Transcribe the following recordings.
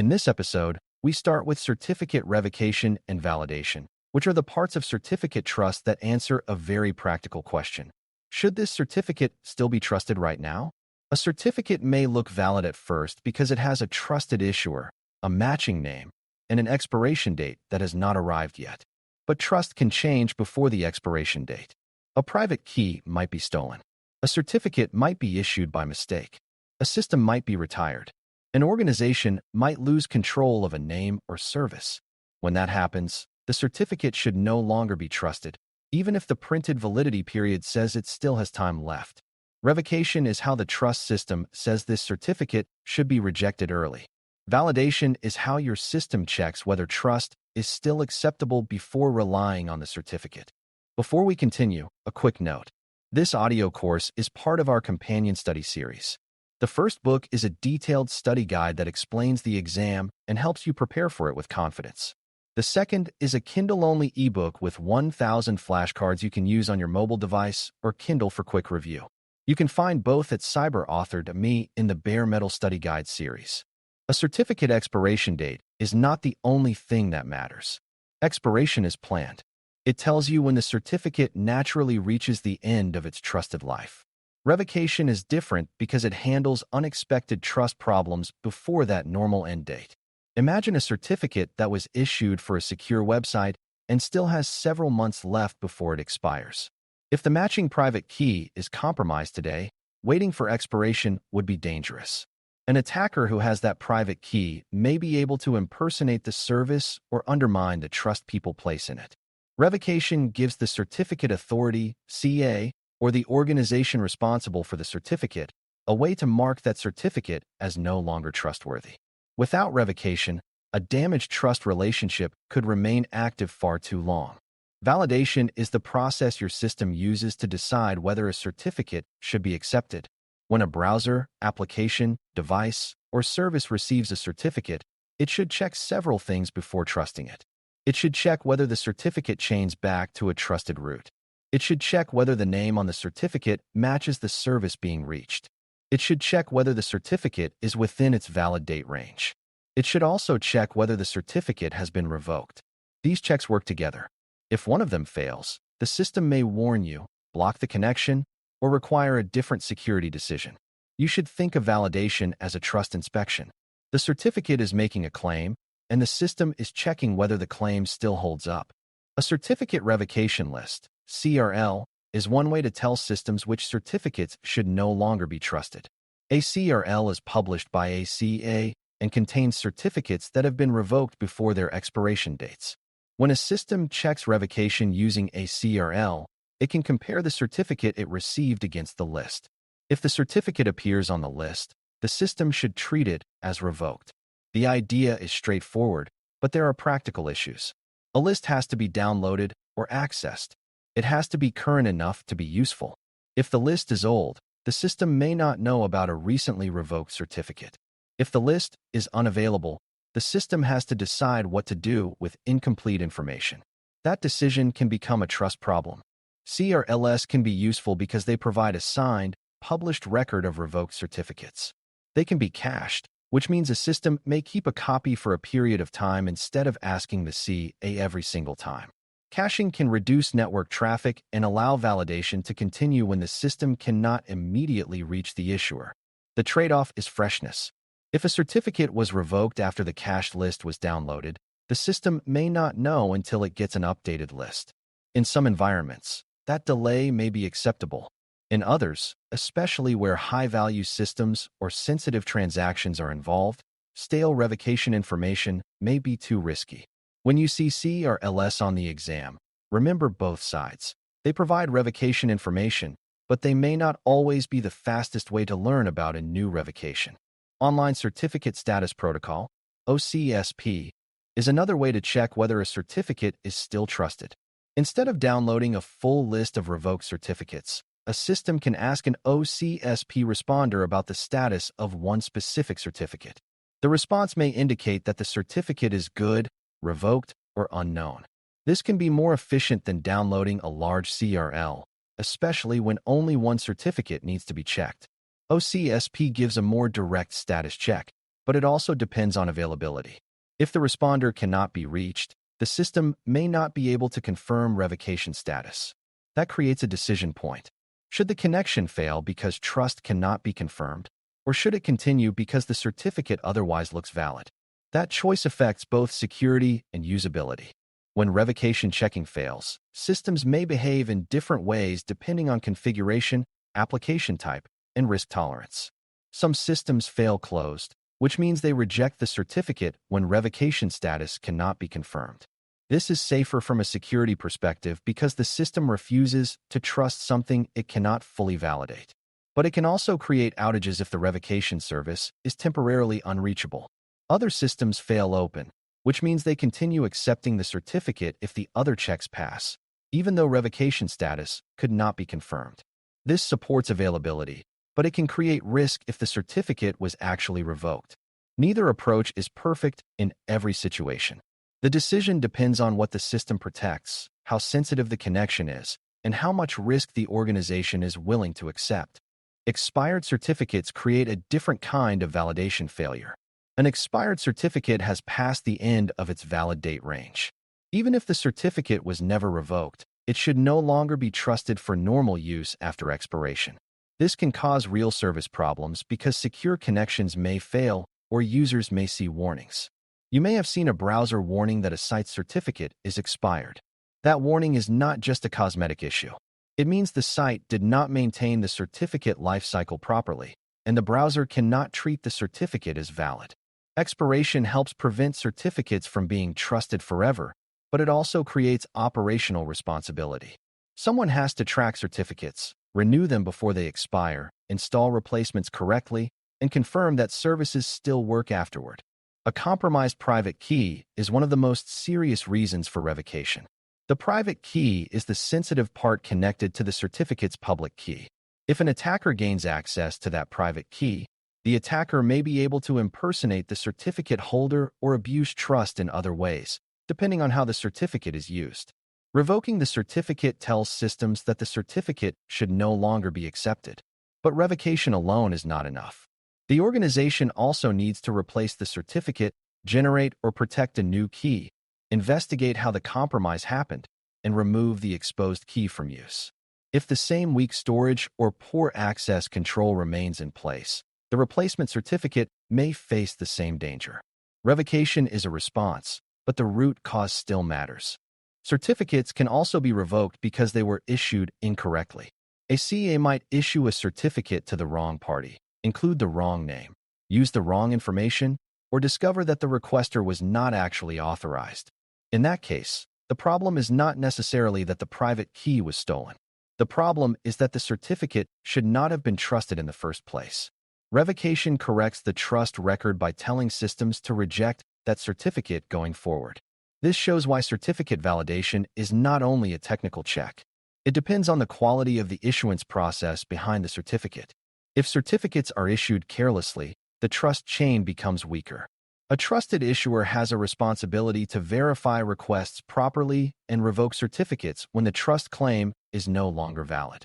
In this episode, we start with certificate revocation and validation, which are the parts of certificate trust that answer a very practical question. Should this certificate still be trusted right now? A certificate may look valid at first because it has a trusted issuer, a matching name, and an expiration date that has not arrived yet. But trust can change before the expiration date. A private key might be stolen. A certificate might be issued by mistake. A system might be retired. An organization might lose control of a name or service. When that happens, the certificate should no longer be trusted, even if the printed validity period says it still has time left. Revocation is how the trust system says this certificate should be rejected early. Validation is how your system checks whether trust is still acceptable before relying on the certificate. Before we continue, a quick note. This audio course is part of our companion study series. The first book is a detailed study guide that explains the exam and helps you prepare for it with confidence. The second is a Kindle-only ebook with 1,000 flashcards you can use on your mobile device or Kindle for quick review. You can find both at Cyber.News in the Bare Metal Study Guide series. A certificate expiration date is not the only thing that matters. Expiration is planned. It tells you when the certificate naturally reaches the end of its trusted life. Revocation is different because it handles unexpected trust problems before that normal end date. Imagine a certificate that was issued for a secure website and still has several months left before it expires. If the matching private key is compromised today, waiting for expiration would be dangerous. An attacker who has that private key may be able to impersonate the service or undermine the trust people place in it. Revocation gives the certificate authority, CA, or the organization responsible for the certificate, a way to mark that certificate as no longer trustworthy. Without revocation, a damaged trust relationship could remain active far too long. Validation is the process your system uses to decide whether a certificate should be accepted. When a browser, application, device, or service receives a certificate, it should check several things before trusting it. It should check whether the certificate chains back to a trusted root. It should check whether the name on the certificate matches the service being reached. It should check whether the certificate is within its valid date range. It should also check whether the certificate has been revoked. These checks work together. If one of them fails, the system may warn you, block the connection, or require a different security decision. You should think of validation as a trust inspection. The certificate is making a claim, and the system is checking whether the claim still holds up. A certificate revocation list, CRL, is one way to tell systems which certificates should no longer be trusted. A CRL is published by ACA and contains certificates that have been revoked before their expiration dates. When a system checks revocation using a CRL, it can compare the certificate it received against the list. If the certificate appears on the list, the system should treat it as revoked. The idea is straightforward, but there are practical issues. A list has to be downloaded or accessed. It has to be current enough to be useful. If the list is old, the system may not know about a recently revoked certificate. If the list is unavailable, the system has to decide what to do with incomplete information. That decision can become a trust problem. CRLs can be useful because they provide a signed, published record of revoked certificates. They can be cached, which means a system may keep a copy for a period of time instead of asking the CA every single time. Caching can reduce network traffic and allow validation to continue when the system cannot immediately reach the issuer. The trade-off is freshness. If a certificate was revoked after the cached list was downloaded, the system may not know until it gets an updated list. In some environments, that delay may be acceptable. In others, especially where high-value systems or sensitive transactions are involved, stale revocation information may be too risky. When you see CRLs on the exam, remember both sides. They provide revocation information, but they may not always be the fastest way to learn about a new revocation. Online Certificate Status Protocol, OCSP, is another way to check whether a certificate is still trusted. Instead of downloading a full list of revoked certificates, a system can ask an OCSP responder about the status of one specific certificate. The response may indicate that the certificate is good, revoked, or unknown. This can be more efficient than downloading a large CRL, especially when only one certificate needs to be checked. OCSP gives a more direct status check. but it also depends on availability. If the responder cannot be reached, the system may not be able to confirm revocation status. That creates a decision point. Should the connection fail because trust cannot be confirmed, or should it continue because the certificate otherwise looks valid? That choice affects both security and usability. When revocation checking fails, systems may behave in different ways depending on configuration, application type, and risk tolerance. Some systems fail closed, which means they reject the certificate when revocation status cannot be confirmed. This is safer from a security perspective because the system refuses to trust something it cannot fully validate. But it can also create outages if the revocation service is temporarily unreachable. Other systems fail open, which means they continue accepting the certificate if the other checks pass, even though revocation status could not be confirmed. This supports availability, but it can create risk if the certificate was actually revoked. Neither approach is perfect in every situation. The decision depends on what the system protects, how sensitive the connection is, and how much risk the organization is willing to accept. Expired certificates create a different kind of validation failure. An expired certificate has passed the end of its valid date range. Even if the certificate was never revoked, it should no longer be trusted for normal use after expiration. This can cause real service problems because secure connections may fail or users may see warnings. You may have seen a browser warning that a site's certificate is expired. That warning is not just a cosmetic issue. It means the site did not maintain the certificate lifecycle properly, and the browser cannot treat the certificate as valid. Expiration helps prevent certificates from being trusted forever, but it also creates operational responsibility. Someone has to track certificates, renew them before they expire, install replacements correctly, and confirm that services still work afterward. A compromised private key is one of the most serious reasons for revocation. The private key is the sensitive part connected to the certificate's public key. If an attacker gains access to that private key, the attacker may be able to impersonate the certificate holder or abuse trust in other ways, depending on how the certificate is used. Revoking the certificate tells systems that the certificate should no longer be accepted. But revocation alone is not enough. The organization also needs to replace the certificate, generate or protect a new key, investigate how the compromise happened, and remove the exposed key from use. If the same weak storage or poor access control remains in place, the replacement certificate may face the same danger. Revocation is a response, but the root cause still matters. Certificates can also be revoked because they were issued incorrectly. A CA might issue a certificate to the wrong party, include the wrong name, use the wrong information, or discover that the requester was not actually authorized. In that case, the problem is not necessarily that the private key was stolen. The problem is that the certificate should not have been trusted in the first place. Revocation corrects the trust record by telling systems to reject that certificate going forward. This shows why certificate validation is not only a technical check. It depends on the quality of the issuance process behind the certificate. If certificates are issued carelessly, the trust chain becomes weaker. A trusted issuer has a responsibility to verify requests properly and revoke certificates when the trust claim is no longer valid.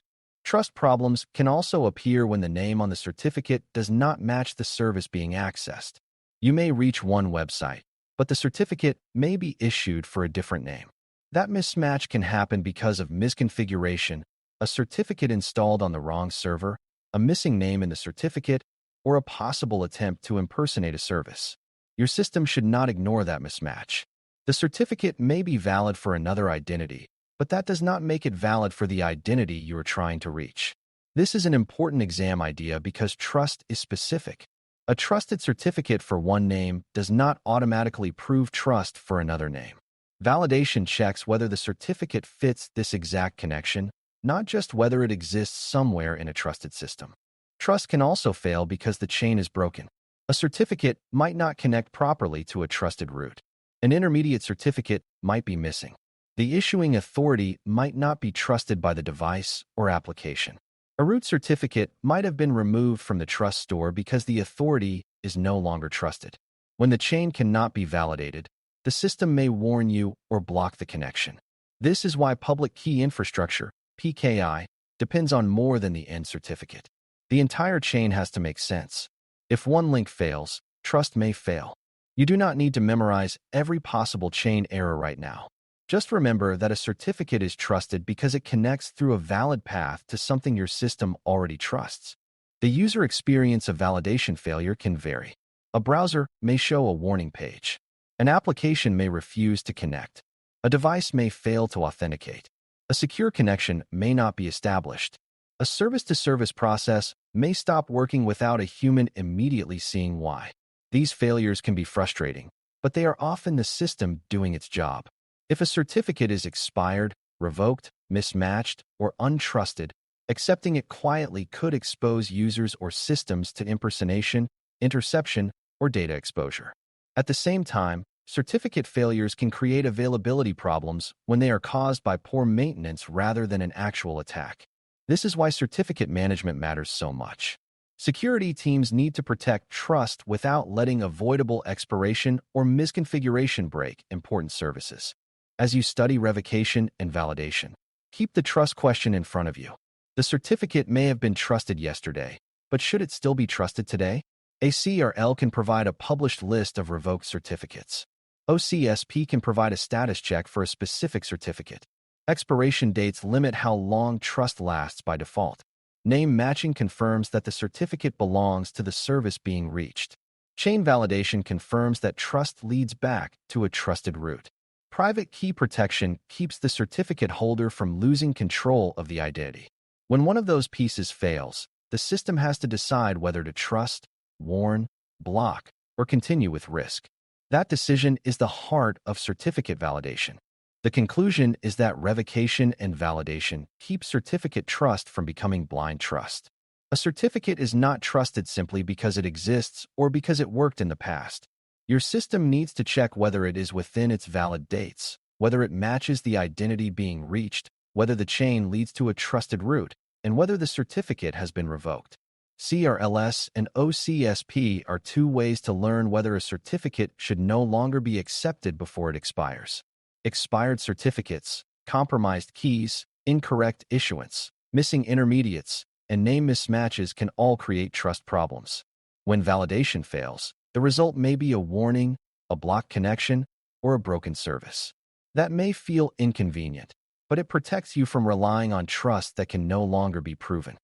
Trust problems can also appear when the name on the certificate does not match the service being accessed. You may reach one website, but the certificate may be issued for a different name. That mismatch can happen because of misconfiguration, a certificate installed on the wrong server, a missing name in the certificate, or a possible attempt to impersonate a service. Your system should not ignore that mismatch. The certificate may be valid for another identity, but that does not make it valid for the identity you are trying to reach. This is an important exam idea because trust is specific. A trusted certificate for one name does not automatically prove trust for another name. Validation checks whether the certificate fits this exact connection, not just whether it exists somewhere in a trusted system. Trust can also fail because the chain is broken. A certificate might not connect properly to a trusted root. An intermediate certificate might be missing. The issuing authority might not be trusted by the device or application. A root certificate might have been removed from the trust store because the authority is no longer trusted. When the chain cannot be validated, the system may warn you or block the connection. This is why public key infrastructure, PKI, depends on more than the end certificate. The entire chain has to make sense. If one link fails, trust may fail. You do not need to memorize every possible chain error right now. Just remember that a certificate is trusted because it connects through a valid path to something your system already trusts. The user experience of validation failure can vary. A browser may show a warning page. An application may refuse to connect. A device may fail to authenticate. A secure connection may not be established. A service-to-service process may stop working without a human immediately seeing why. These failures can be frustrating, but they are often the system doing its job. If a certificate is expired, revoked, mismatched, or untrusted, accepting it quietly could expose users or systems to impersonation, interception, or data exposure. At the same time, certificate failures can create availability problems when they are caused by poor maintenance rather than an actual attack. This is why certificate management matters so much. Security teams need to protect trust without letting avoidable expiration or misconfiguration break important services. As you study revocation and validation, keep the trust question in front of you. The certificate may have been trusted yesterday, but should it still be trusted today? A CRL can provide a published list of revoked certificates. OCSP can provide a status check for a specific certificate. Expiration dates limit how long trust lasts by default. Name matching confirms that the certificate belongs to the service being reached. Chain validation confirms that trust leads back to a trusted route. Private key protection keeps the certificate holder from losing control of the identity. When one of those pieces fails, the system has to decide whether to trust, warn, block, or continue with risk. That decision is the heart of certificate validation. The conclusion is that revocation and validation keep certificate trust from becoming blind trust. A certificate is not trusted simply because it exists or because it worked in the past. Your system needs to check whether it is within its valid dates, whether it matches the identity being reached, whether the chain leads to a trusted route, and whether the certificate has been revoked. CRLs and OCSP are two ways to learn whether a certificate should no longer be accepted before it expires. Expired certificates, compromised keys, incorrect issuance, missing intermediates, and name mismatches can all create trust problems. When validation fails, the result may be a warning, a blocked connection, or a broken service. That may feel inconvenient, but it protects you from relying on trust that can no longer be proven.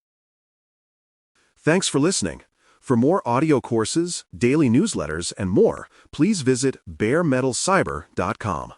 Thanks for listening. For more audio courses, daily newsletters, and more, please visit DailyCyber.News.